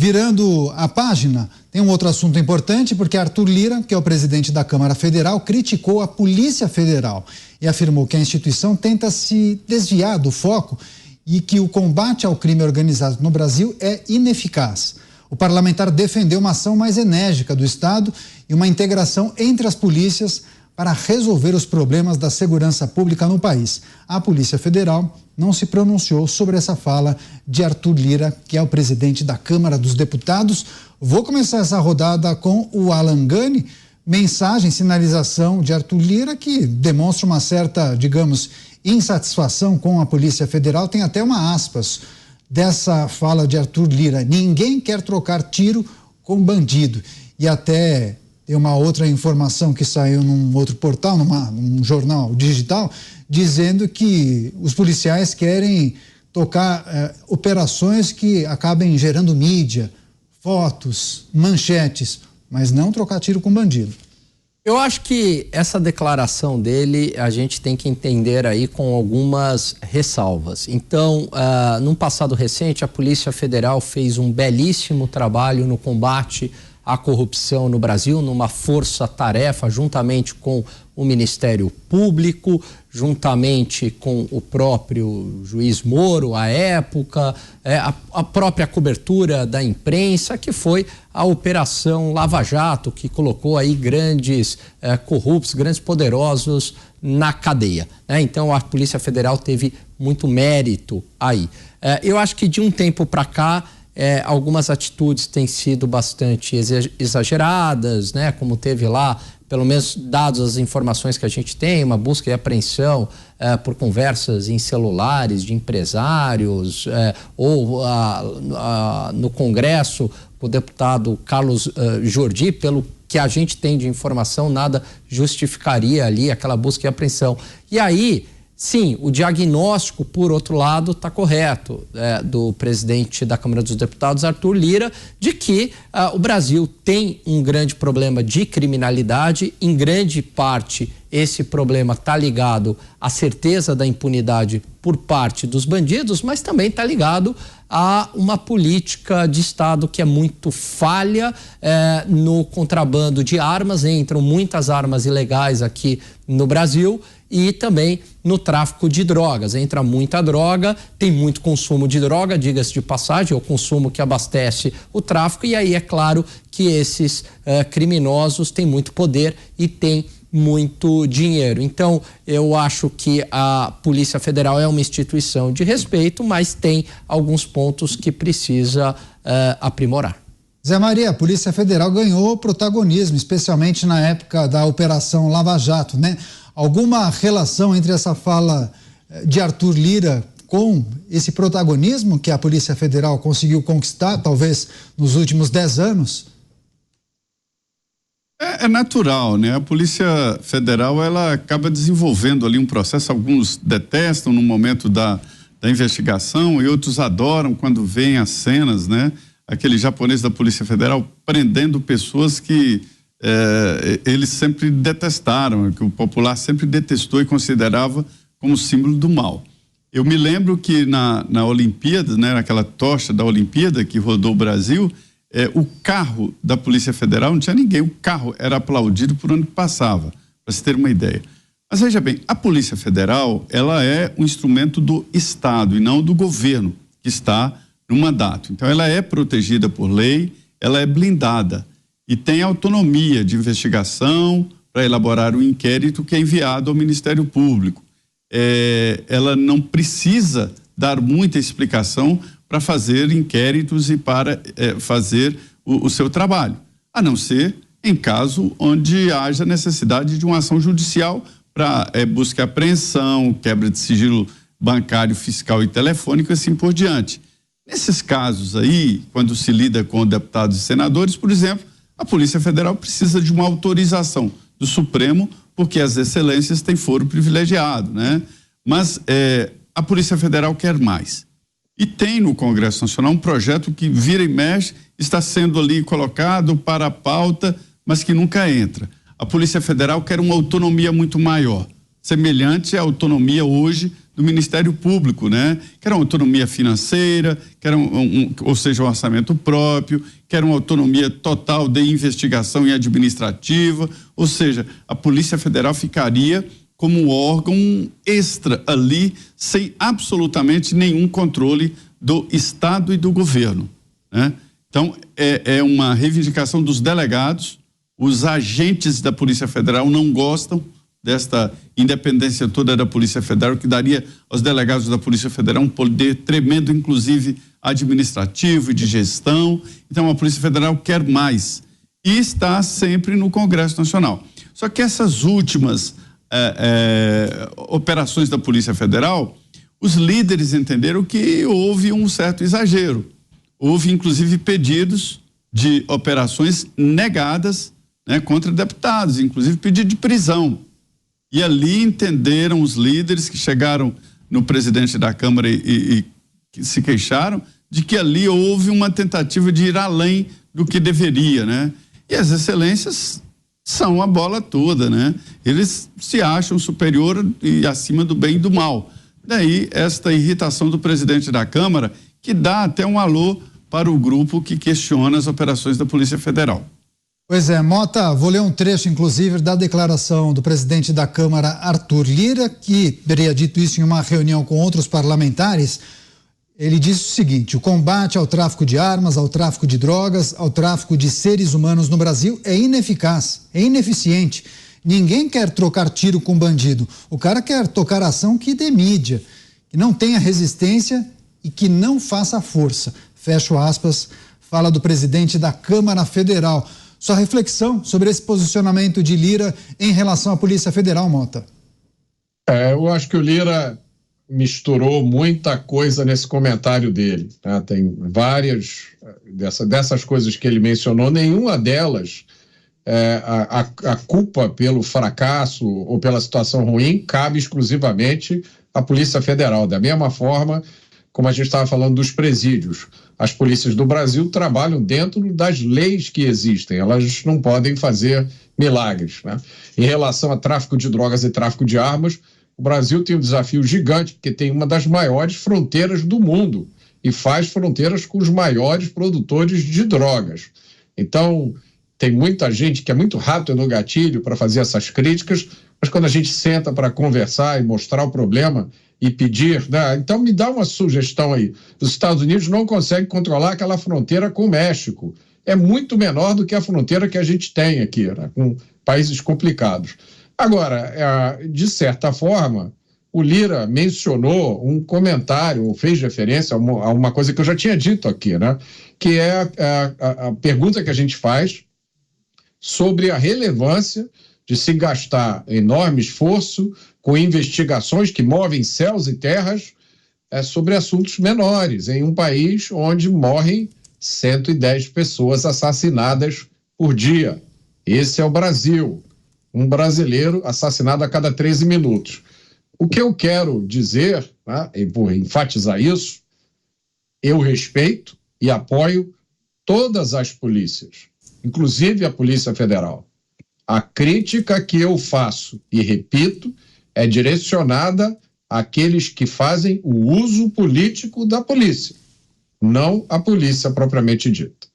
Virando a página, tem um outro assunto importante, porque Arthur Lira, que é o presidente da Câmara Federal, criticou a Polícia Federal e afirmou que a instituição tenta se desviar do foco e que o combate ao crime organizado no Brasil é ineficaz. O parlamentar defendeu uma ação mais enérgica do Estado e uma integração entre as polícias para resolver os problemas da segurança pública no país. A Polícia Federal não se pronunciou sobre essa fala de Arthur Lira, que é o presidente da Câmara dos Deputados. Vou começar essa rodada com o Alan Gani. Mensagem, sinalização de Arthur Lira que demonstra uma certa, digamos, insatisfação com a Polícia Federal. Tem até uma aspas dessa fala de Arthur Lira: ninguém quer trocar tiro com bandido. E até tem uma outra informação que saiu num outro portal, num jornal digital, dizendo que os policiais querem tocar operações que acabem gerando mídia, fotos, manchetes, mas não trocar tiro com bandido. Eu acho que essa declaração dele a gente tem que entender aí com algumas ressalvas. Então, num passado recente, a Polícia Federal fez um belíssimo trabalho no combate à corrupção no Brasil, numa força-tarefa, juntamente com o Ministério Público, juntamente com o próprio juiz Moro, à época, a própria cobertura da imprensa, que foi a Operação Lava Jato, que colocou aí grandes corruptos, grandes poderosos na cadeia, né? Então, a Polícia Federal teve muito mérito aí. Eu acho que de um tempo para cá, algumas atitudes têm sido bastante exageradas, né? Como teve lá, pelo menos dadas as informações que a gente tem, uma busca e apreensão por conversas em celulares de empresários, ou no Congresso, o deputado Carlos Jordi, pelo que a gente tem de informação, nada justificaria ali aquela busca e apreensão. E aí, sim, o diagnóstico, por outro lado, está correto, do presidente da Câmara dos Deputados, Arthur Lira, de que o Brasil tem um grande problema de criminalidade. Em grande parte, esse problema está ligado à certeza da impunidade por parte dos bandidos, mas também está ligado a uma política de Estado que é muito falha no contrabando de armas. Entram muitas armas ilegais aqui no Brasil, e também no tráfico de drogas. Entra muita droga, tem muito consumo de droga, diga-se de passagem, é o consumo que abastece o tráfico, e aí é claro que esses criminosos têm muito poder e têm muito dinheiro. Então, eu acho que a Polícia Federal é uma instituição de respeito, mas tem alguns pontos que precisa aprimorar. Zé Maria, a Polícia Federal ganhou protagonismo, especialmente na época da Operação Lava Jato, né? Alguma relação entre essa fala de Arthur Lira com esse protagonismo que a Polícia Federal conseguiu conquistar, talvez, nos últimos 10 anos? É natural, né? A Polícia Federal, ela acaba desenvolvendo ali um processo, alguns detestam no momento da investigação e outros adoram quando veem as cenas, né? Aquele japonês da Polícia Federal prendendo pessoas que eles sempre detestaram, que o popular sempre detestou e considerava como símbolo do mal. Eu me lembro que na Olimpíada, né, naquela tocha da Olimpíada que rodou o Brasil, o carro da Polícia Federal não tinha ninguém, o carro era aplaudido por onde passava, para se ter uma ideia. Mas veja bem, a Polícia Federal, ela é um instrumento do Estado e não do governo que está no mandato. Então, ela é protegida por lei, ela é blindada e tem autonomia de investigação para elaborar um inquérito que é enviado ao Ministério Público. Ela não precisa dar muita explicação para fazer inquéritos e para fazer o seu trabalho, a não ser em caso onde haja necessidade de uma ação judicial para busca e apreensão, quebra de sigilo bancário, fiscal e telefônico, assim por diante. Nesses casos aí, quando se lida com deputados e senadores, por exemplo, a Polícia Federal precisa de uma autorização do Supremo, porque as excelências têm foro privilegiado, né? Mas a Polícia Federal quer mais. E tem no Congresso Nacional um projeto que vira e mexe, está sendo ali colocado para a pauta, mas que nunca entra. A Polícia Federal quer uma autonomia muito maior, semelhante à autonomia hoje do Ministério Público, né? Quer uma autonomia financeira, quer ou seja, um orçamento próprio, quer uma autonomia total de investigação e administrativa, ou seja, a Polícia Federal ficaria como um órgão extra ali, sem absolutamente nenhum controle do Estado e do governo, né? Então, é uma reivindicação dos delegados. Os agentes da Polícia Federal não gostam desta independência toda da Polícia Federal, que daria aos delegados da Polícia Federal um poder tremendo, inclusive administrativo e de gestão. Então, a Polícia Federal quer mais e está sempre no Congresso Nacional. Só que essas últimas operações da Polícia Federal, os líderes entenderam que houve um certo exagero. Houve, inclusive, pedidos de operações negadas, né, contra deputados, inclusive pedido de prisão. E ali entenderam os líderes que chegaram no presidente da Câmara e que se queixaram de que ali houve uma tentativa de ir além do que deveria, né? E as excelências são a bola toda, né? Eles se acham superior e acima do bem e do mal. Daí esta irritação do presidente da Câmara, que dá até um alô para o grupo que questiona as operações da Polícia Federal. Pois é, Mota, vou ler um trecho, inclusive, da declaração do presidente da Câmara, Arthur Lira, que teria dito isso em uma reunião com outros parlamentares. Ele disse o seguinte: o combate ao tráfico de armas, ao tráfico de drogas, ao tráfico de seres humanos no Brasil é ineficaz, é ineficiente. Ninguém quer trocar tiro com bandido. O cara quer tocar ação que dê mídia, que não tenha resistência e que não faça força. Fecho aspas, fala do presidente da Câmara Federal. Sua reflexão sobre esse posicionamento de Lira em relação à Polícia Federal, Mota? Eu acho que o Lira misturou muita coisa nesse comentário dele, né? Tem várias dessas coisas que ele mencionou, nenhuma delas a culpa pelo fracasso ou pela situação ruim cabe exclusivamente à Polícia Federal. Da mesma forma como a gente estava falando dos presídios, as polícias do Brasil trabalham dentro das leis que existem, elas não podem fazer milagres, né? Em relação a tráfico de drogas e tráfico de armas, o Brasil tem um desafio gigante, porque tem uma das maiores fronteiras do mundo e faz fronteiras com os maiores produtores de drogas. Então, tem muita gente que é muito rápido no gatilho para fazer essas críticas, mas quando a gente senta para conversar e mostrar o problema e pedir, né? Então me dá uma sugestão aí. Os Estados Unidos não conseguem controlar aquela fronteira com o México. É muito menor do que a fronteira que a gente tem aqui, né? Com países complicados. Agora, de certa forma, o Lira mencionou um comentário, ou fez referência a uma coisa que eu já tinha dito aqui, né? Que é a pergunta que a gente faz sobre a relevância de se gastar enorme esforço com investigações que movem céus e terras sobre assuntos menores, em um país onde morrem 110 pessoas assassinadas por dia. Esse é o Brasil. Um brasileiro assassinado a cada 13 minutos. O que eu quero dizer, né, e vou enfatizar isso, eu respeito e apoio todas as polícias, inclusive a Polícia Federal. A crítica que eu faço, e repito, é direcionada àqueles que fazem o uso político da polícia, não a polícia propriamente dita.